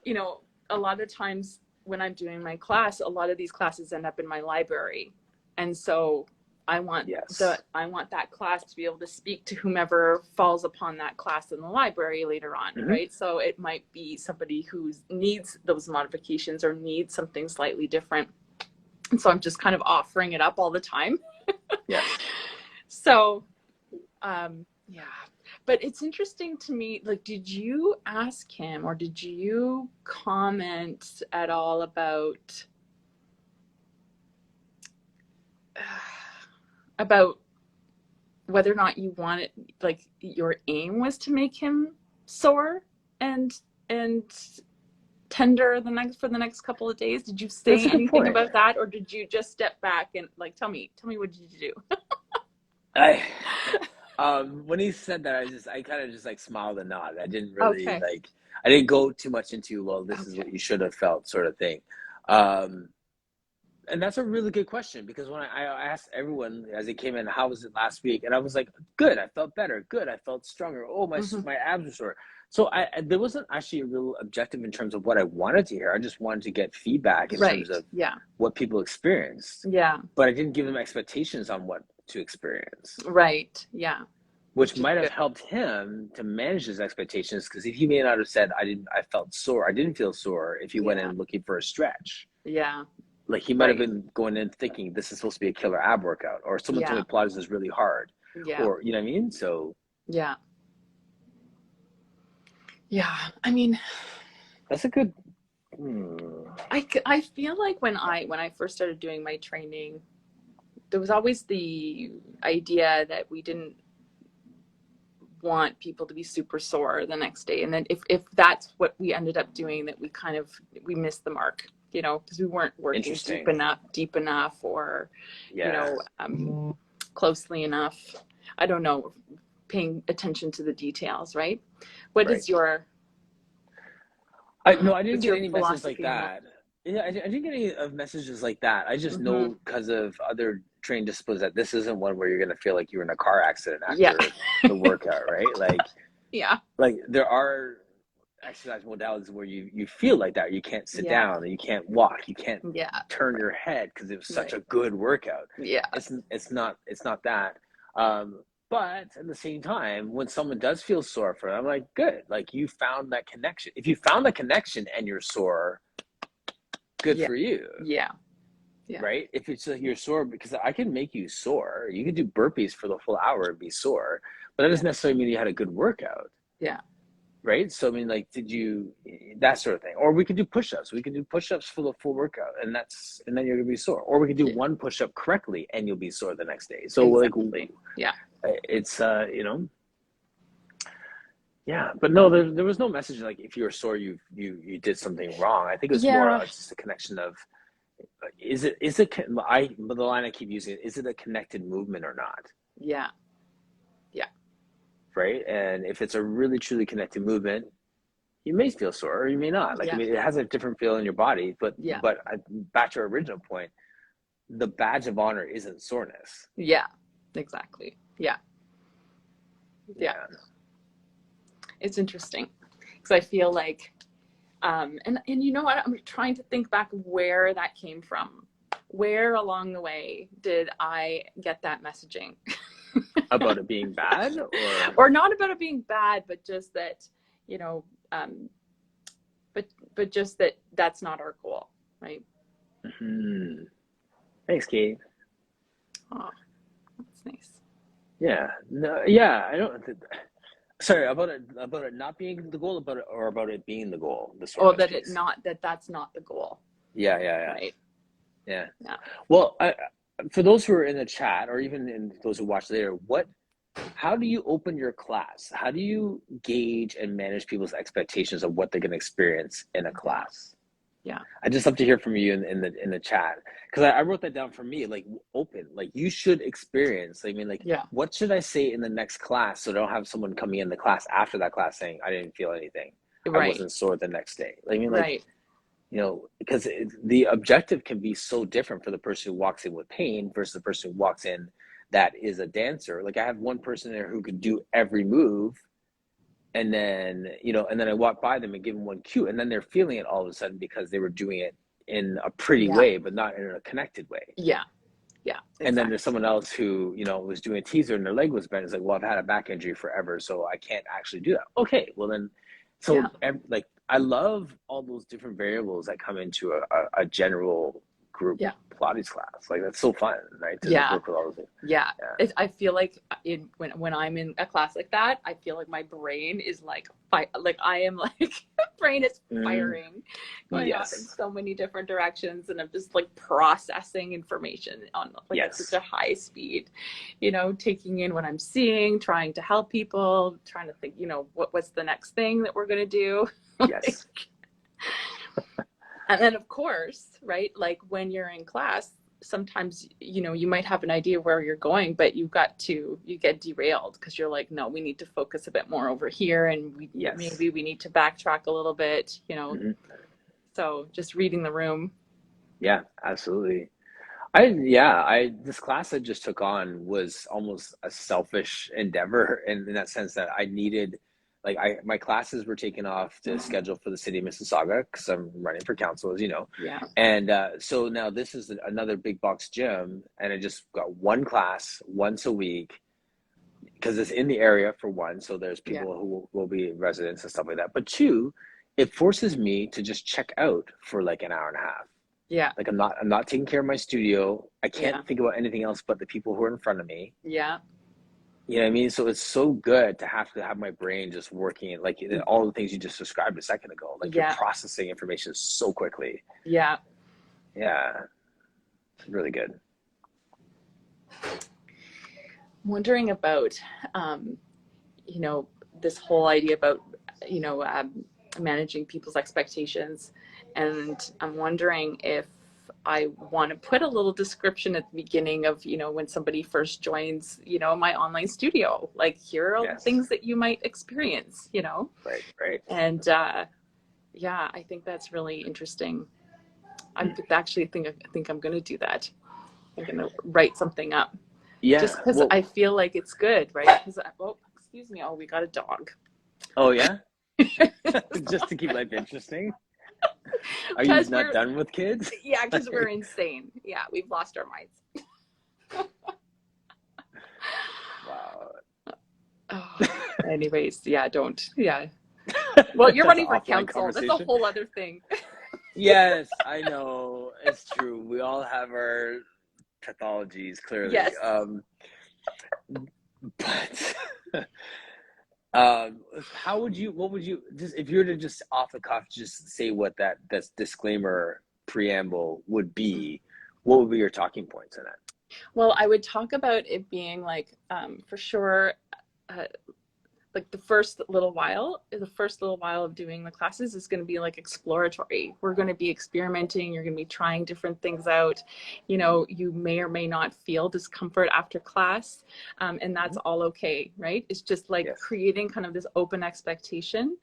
a lot of times when I'm doing my class, a lot of these classes end up in my library. And so I want that class to be able to speak to whomever falls upon that class in the library later on, right? So it might be somebody who needs those modifications or needs something slightly different. And so I'm just kind of offering it up all the time. So, but it's interesting to me, like, did you ask him or did you comment at all about whether or not you wanted, like, your aim was to make him sore and tender for the next couple of days? Did you say anything about that, or did you just step back and like, tell me what did you do? When he said that, I kind of just like smiled and nodded. I didn't really I didn't go too much into, well, this is what you should have felt sort of thing. And that's a really good question, because when I asked everyone as they came in, how was it last week? And I was like, good, I felt better. Good, I felt stronger. Oh, my abs were sore. So there wasn't actually a real objective in terms of what I wanted to hear. I just wanted to get feedback in terms of what people experienced. Yeah. But I didn't give them expectations on what to experience, Right. Yeah. which Which is might have good. helped him to manage his expectations. Because if he may not have said, I felt sore, I didn't feel sore, if he went Yeah. in looking for a stretch, Yeah. like he might have Right. been going in thinking this is supposed to be a killer ab workout, or someone told Yeah. me Pilates is really hard, Yeah. or you know what I mean? So Yeah. Yeah. I mean, that's a good. I feel like when I first started doing my training, there was always the idea that we didn't want people to be super sore the next day, and then if that's what we ended up doing, that we missed the mark, you know, because we weren't working Interesting. deep enough, or you Yeah. know, closely enough. I don't know, paying attention to the details, right? What Right. is your No, I didn't what's get your any messages like philosophy on that? that. Yeah, I didn't get any of messages like that. I just Mm-hmm. know because of other training disciplines that this isn't one where you're gonna feel like you're in a car accident Yeah. after the workout, right? Yeah. Like there are exercise modalities where you feel like that. You can't sit Yeah. down, and you can't walk, you can't Yeah. turn your head because it was such Right. a good workout. Yeah. It's not that. But at the same time, when someone does feel sore for it, I'm like, good. Like you found that connection. If you found the connection and you're sore, good Yeah. for you. Yeah. Yeah. Right? If it's like you're sore, because I can make you sore. You can do burpees for the full hour and be sore, but that doesn't necessarily mean you had a good workout. Yeah. Right? So I mean, like, did you that sort of thing? Or we could do push-ups. We could do push-ups for the full workout, and then you're gonna be sore. Or we could do Yeah. one push-up correctly, and you'll be sore the next day. So Exactly. Yeah. it's you know, yeah. But no, there was no message like if you were sore, you did something wrong. I think it was more Yeah. just a connection of the line I keep using, is it a connected movement or not? Yeah. Yeah. Right? And if it's a really truly connected movement, you may feel sore or you may not. Like, I Yeah. mean, it has a different feel in your body, but Yeah. back to our original point, the badge of honor isn't soreness. Yeah. Exactly. Yeah. Yeah. It's interesting because I feel like, and you know what? I'm trying to think back where that came from. Where along the way did I get that messaging? About it being bad, or not about it being bad, but just that, you know, but just that that's not our goal, right? Mm-hmm. Thanks, Kate. Oh, that's nice. Yeah. No. Yeah. I don't. Sorry, about it not being the goal, about it being the goal. Oh, that's not the goal. Yeah. Right. Yeah. Yeah. Well, for those who are in the chat, or even in those who watch later, how do you open your class? How do you gauge and manage people's expectations of what they're going to experience in a class? Yeah. I just love to hear from you in the chat, because I wrote that down for me. Like, open, like you should experience. I mean, like, Yeah. what should I say in the next class so I don't have someone coming in the class after that class saying I didn't feel anything, Right. I wasn't sore the next day. I mean, like, right. you know, because the objective can be so different for the person who walks in with pain versus the person who walks in that is a dancer. Like, I have one person there who could do every move, and then, you know, and then I walk by them and give them one cue, and then they're feeling it all of a sudden because they were doing it in a pretty way, but not in a connected way. Yeah. Yeah. Exactly. And then there's someone else who, you know, was doing a teaser and their leg was bent. It's like, well, I've had a back injury forever, so I can't actually do that. Okay, well then, so like, I love all those different variables that come into a general group Pilates class. Like, that's so fun, right? To just work with all those things. Yeah. I feel like when I'm in a class like that, I feel like my brain is like I am like brain is firing, going off in so many different directions, and I'm just like processing information on like at such a high speed, you know, taking in what I'm seeing, trying to help people, trying to think, you know, what's the next thing that we're gonna do. Yes. And then, of course, right, like when you're in class, sometimes, you know, you might have an idea where you're going, but you get derailed because you're like, no, we need to focus a bit more over here, and maybe we need to backtrack a little bit, you know. So just reading the room. Yeah, absolutely. This class I just took on was almost a selfish endeavor in that sense, that I needed like my classes were taken off to schedule for the city of Mississauga because I'm running for council, as you know. Yeah. And so now this is another big box gym, and I just got one class once a week because it's in the area for one. So there's Yeah. people who will be residents and stuff like that. But two, it forces me to just check out for like an hour and a half. Yeah. Like I'm not taking care of my studio. I can't Yeah. think about anything else but the people who are in front of me. Yeah. You know what I mean? So it's so good to have my brain just working, like all the things you just described a second ago. Like you're Yeah. processing information so quickly. Yeah. Yeah, it's really good. Wondering about, you know, this whole idea about, you know, managing people's expectations. And I'm wondering if I want to put a little description at the beginning of, you know, when somebody first joins, you know, my online studio, like here are Yes. things that you might experience, you know? Right. And yeah, I think that's really interesting. I actually think I'm going to do that. I'm going to write something up. Yeah. Just because Well, I feel like it's good, right? Because, oh, excuse me. Oh, we got a dog. oh yeah. Just to keep life interesting. Are you not done with kids? Yeah, because we're insane. Yeah, we've lost our minds. Wow. Oh, anyways, yeah, don't. Yeah. Well, you're running for council. That's a whole other thing. Yes, I know. It's true. We all have our pathologies, clearly. Yes. But what would you just, if you were to just off the cuff just say what that disclaimer preamble would be, what would be your talking points in it? Well, I would talk about it being like, for sure, like the first little while of doing the classes is going to be like exploratory. We're going to be experimenting. You're going to be trying different things out. You know, you may or may not feel discomfort after class. And that's all okay, right? It's just like creating kind of this open expectation,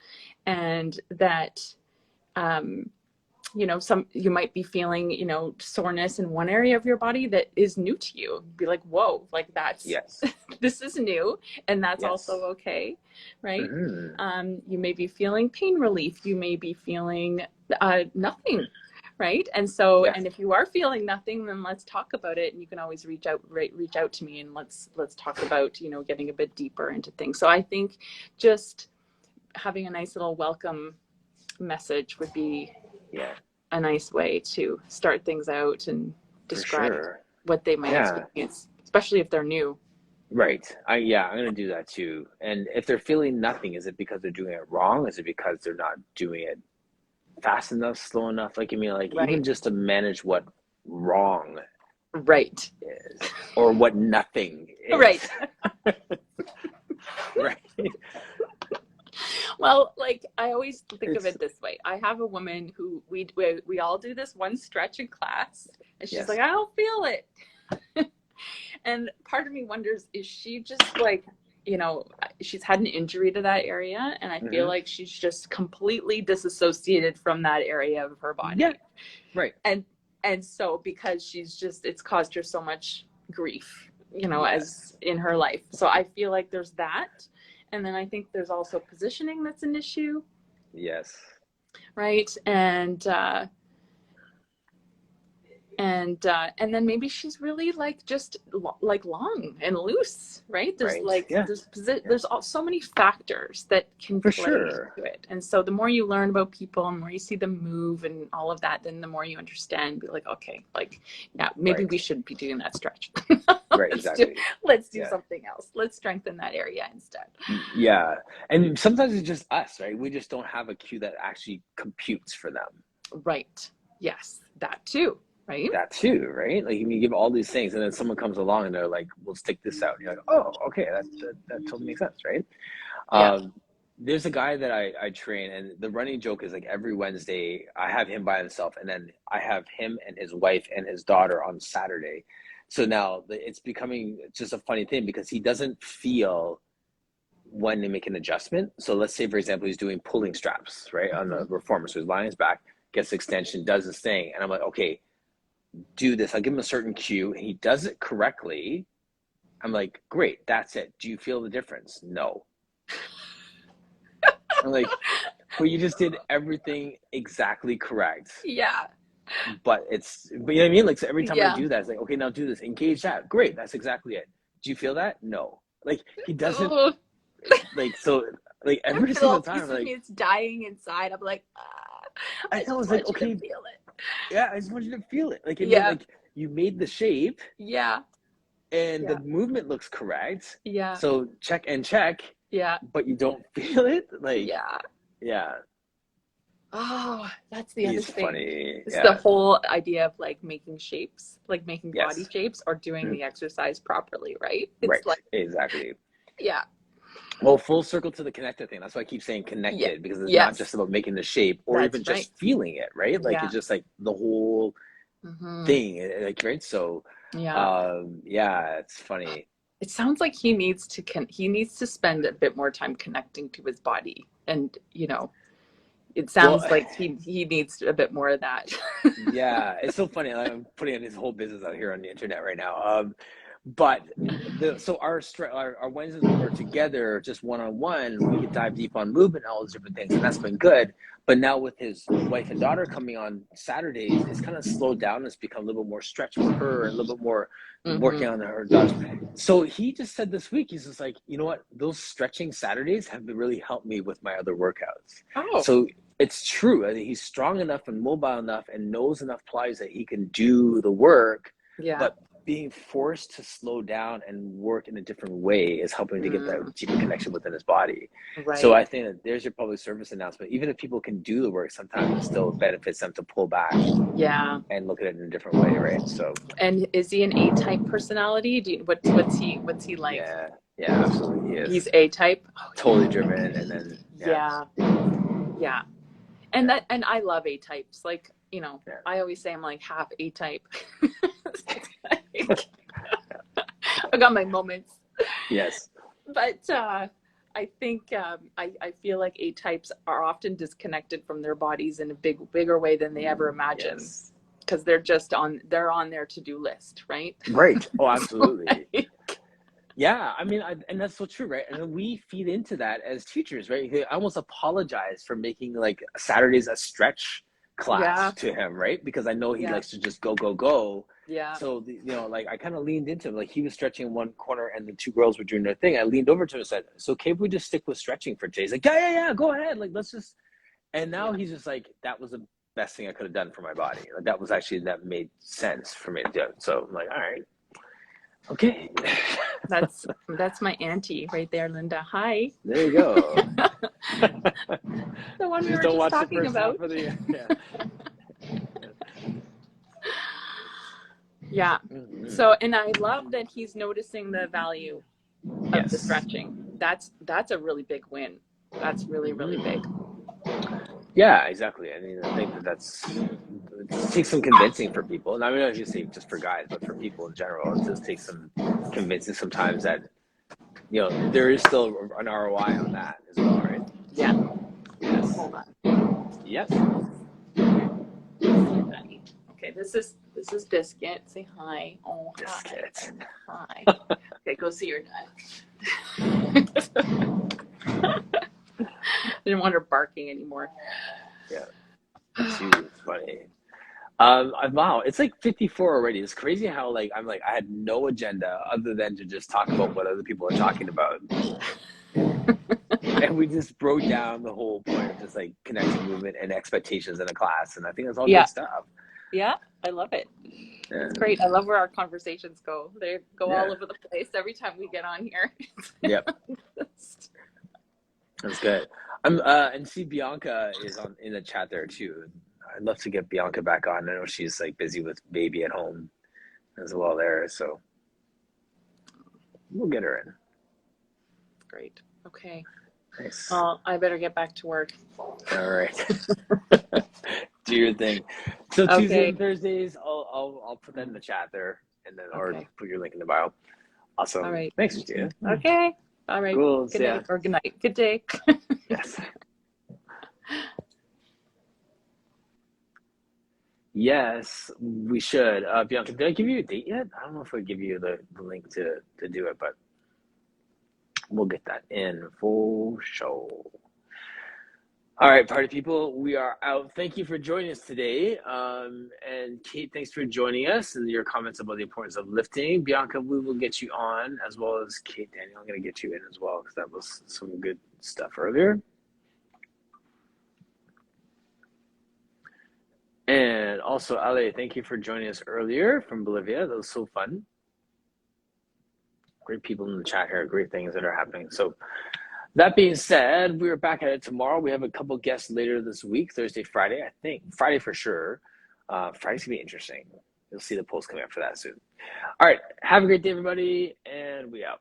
and that, you know, you might be feeling, you know, soreness in one area of your body that is new to you. Be like, whoa, like that's, this is new, and that's also okay, right? Mm-hmm. You may be feeling pain relief. You may be feeling nothing, right? And so, and if you are feeling nothing, then let's talk about it. And you can always reach out to me, and let's talk about, you know, getting a bit deeper into things. So I think just having a nice little welcome message would be a nice way to start things out and describe what they might experience, especially if they're new. Right. I'm going to do that too. And if they're feeling nothing, is it because they're doing it wrong? Is it because they're not doing it fast enough, slow enough? Like, I mean, like even just to manage what wrong is, or what nothing is. Right. Right. Well, like I always think of it this way. I have a woman who we all do this one stretch in class, and she's like, I don't feel it. And part of me wonders, is she just like, you know, she's had an injury to that area, and I feel like she's just completely disassociated from that area of her body. Yeah. Right. And so because it's caused her so much grief, you know, as in her life. So I feel like there's that. And then I think there's also positioning that's an issue. Yes. Right. And then maybe she's really like just like long and loose, right? There's there's so many factors that can play into it. And so the more you learn about people and the more you see them move and all of that, then the more you understand, be like, okay, like, yeah, maybe we shouldn't be doing that stretch. Right, exactly. Let's do something else. Let's strengthen that area instead. Yeah. And sometimes it's just us, right? We just don't have a cue that actually computes for them. Right. Yes. That too. Right. That too, right? Like you give all these things, and then someone comes along and they're like, "We'll stick this out." And you're like, "Oh, okay, that totally makes sense, right?" There's a guy that I train, and the running joke is like every Wednesday I have him by himself, and then I have him and his wife and his daughter on Saturday. So now it's becoming just a funny thing because he doesn't feel when they make an adjustment. So let's say, for example, he's doing pulling straps, right, on the reformer. So he's lying his back, gets extension, does his thing, and I'm like, okay, do this. I'll give him a certain cue, and he does it correctly. I'm like, great, that's it. Do you feel the difference? No. I'm like, but you just did everything exactly correct. Yeah. But you know what I mean? Like, so every time I Yeah. do that, it's like, okay, now do this, engage that. Great, that's exactly it. Do you feel that? No. Like, he doesn't, Ugh. like, so, like, That every little single piece time, of me like, is dying inside. I'm like, I I know, just it's like, want you to okay, feel it. yeah, I just want you to feel it. Like, I mean, Yeah. like, you made the shape Yeah. and Yeah. the movement looks correct. Yeah. So check and check, Yeah. but you don't feel it. Like, Yeah. yeah, Oh, that's the other he's thing. funny. It's the Yeah, whole idea of like making shapes, like making body yes, shapes or doing Mhm. the exercise properly, right? It's Right, like, exactly. yeah, Well, full circle to the connected thing. That's why I keep saying yeah, connected, because it's not just yes, about making the shape or that's even right. just feeling it, right? Like, Yeah. it's just like the whole Hmm. thing, like, right? So, Yeah. yeah, it's funny. It sounds like he needs to he needs to spend a bit more time connecting to his body, and it Well, sounds like he needs a bit more of that. yeah, it's so funny. Like, I'm putting this whole business out here on the internet right now. But so our Wednesdays when we're together, just one on one, we could dive deep on movement and all those different things, and that's been good. But now with his wife and daughter coming on Saturdays, it's kind of slowed down. It's become a little bit more stretch for her and a little bit more Hmm. working on her daughter. So he just said this week, he's just like, you know what? Those stretching Saturdays have really helped me with my other workouts. Oh, So it's true. I think he's strong enough and mobile enough and knows enough plies that he can do the work, yeah. but being forced to slow down and work in a different way is helping to get that deeper connection within his body. So Right. I think that there's your public service announcement. Even if people can do the work, sometimes it still benefits them to pull back Yeah. and look at it in a different way, right? So And is he an A-type personality? What's he like? yeah, yeah, absolutely, he He's is A-type. Oh, totally driven, and then yeah. Yeah. And yeah, I love A-types. Like, yeah. I always say I'm like half A-type. I got my moments. Yes, But I think I feel like A-types are often disconnected from their bodies in a bigger way than they ever imagine, yes, because they're on their to-do list, right? right. Oh, absolutely. Like, Yeah, I mean, and that's so true, right? And then we feed into that as teachers, right? I almost apologize for making like Saturdays a stretch yeah, class to him, right? Because I know he yeah, likes to just go, go, go. yeah, So, like I kind of leaned into him. Like, he was stretching in one corner and the two girls were doing their thing. I leaned over to him and said, "So, okay, if we just stick with stretching for today?" He's like, "Yeah, yeah, yeah, go ahead. Like, let's just." And now yeah. he's just like, "That was the best thing I could have done for my body. Like, that made sense for me to do." So I'm like, "All right, okay." That's my auntie right there, Linda. Hi. There you go. The one we Just were don't just watch the talking first half about. of the yeah. Yeah. Mm-hmm. So, and I love that he's noticing the value of the Yes. stretching. That's a really big win. That's really, really big. Yeah, exactly. I mean, I think it takes some convincing for people. And I mean, I don't just say just for guys, but for people in general, it just takes some convincing sometimes that, there is still an ROI on that as well, right? Yeah. Yes. Hold on. Yes. Okay, this is Biscuit. Say hi. Oh, Just hi. kids. Hi. Okay, go see your dad. I didn't want her barking anymore. Yeah. She's funny. Wow, it's like 54 already. It's crazy how like I had no agenda other than to just talk about what other people are talking about. And we just broke down the whole point of just like connection, movement, and expectations in a class. And I think that's all Yeah. good stuff. Yeah, I love it. Yeah. It's great. I love where our conversations go. They go Yeah. all over the place every time we get on here. Yep. That's good. And see, Bianca is in the chat there too. I'd love to get Bianca back on. I know she's like busy with baby at home as well there, so we'll get her in. Great. Okay. Nice. Well, I better get back to work. All right. Do your thing. So Okay. Tuesdays and Thursdays, I'll put that in the chat there, and then or put your link in the bio. Awesome. All right. Thanks, Gina. Okay. All right. Cool. Good night or good night. Good day. Yes. Yes, we should. Bianca, did I give you a date yet? I don't know if I give you the link to do it, but we'll get that in full show. All right, party people, we are out. Thank you for joining us today. And Kate, thanks for joining us and your comments about the importance of lifting. Bianca, we will get you on, as well as Kate. Daniel, I'm going to get you in as well because that was some good stuff earlier. And also, Ale, thank you for joining us earlier from Bolivia. That was so fun. Great people in the chat here, great things that are happening. So that being said, we're back at it tomorrow. We have a couple guests later this week, Thursday, Friday, I think. Friday for sure. Friday's going to be interesting. You'll see the post coming up for that soon. All right. Have a great day, everybody, and we out.